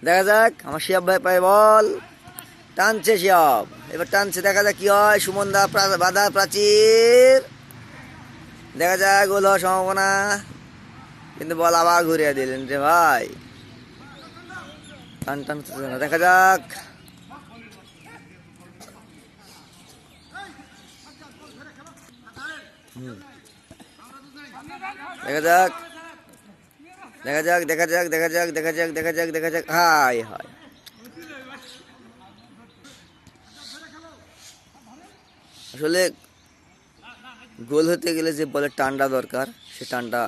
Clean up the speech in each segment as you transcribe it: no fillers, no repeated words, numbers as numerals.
দেখা যাক আমার শিয়াব ভাই পায় বল, টানছে শিয়াব, এবার টানছে, দেখা যাক কি হয়। সুমন দা বাধা প্রাচীর, দেখা যাক গোল হওয়ার সম্ভাবনা, কিন্তু বল আবার ঘুরিয়ে দিলেন রে ভাই। টান টান না, দেখা যাক। দেখা যাক, দেখা যাক, দেখা যাক, দেখা যাক, দেখা যাক, দেখা যাক, দেখা যাক, হাই হাই। আসলে গোল হতে গেলে যে বলের টানটা দরকার, সে টানটা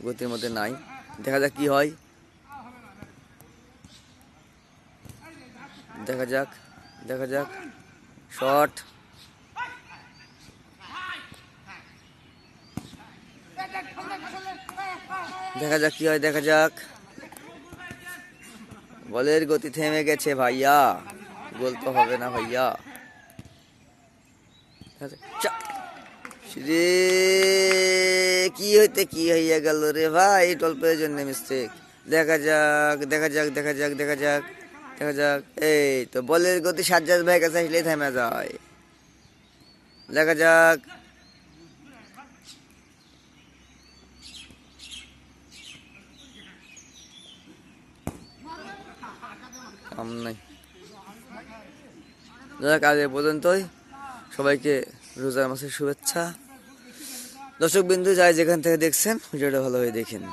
গতির মধ্যে নাই। দেখা যাক কি হয়, দেখা যাক, দেখা যাক, শট, দেখা যাক কি হয়, দেখা যাক। বলের গতি থেমে গেছে ভাইয়া, গোল তো হবে না ভাইয়া। রে কি হইতে কি হইয়া গেল রে ভাই, টল্পের জন্য মিস্টেক। দেখা যাক, দেখা যাক, দেখা যাক, দেখা যাক, দেখা যাক। এই তো বলের গতি সাজ্জাদ ভাই কাছে আসলেই থেমে যায়। দেখা যাক, কাম নাই। যাক, আজ এ পর্যন্তই। সবাইকে রোজার মাসের শুভেচ্ছা। দর্শক বিন্দু যাই যেখান থেকে দেখছেন ভিডিওটা ভালোভাবে দেখেন।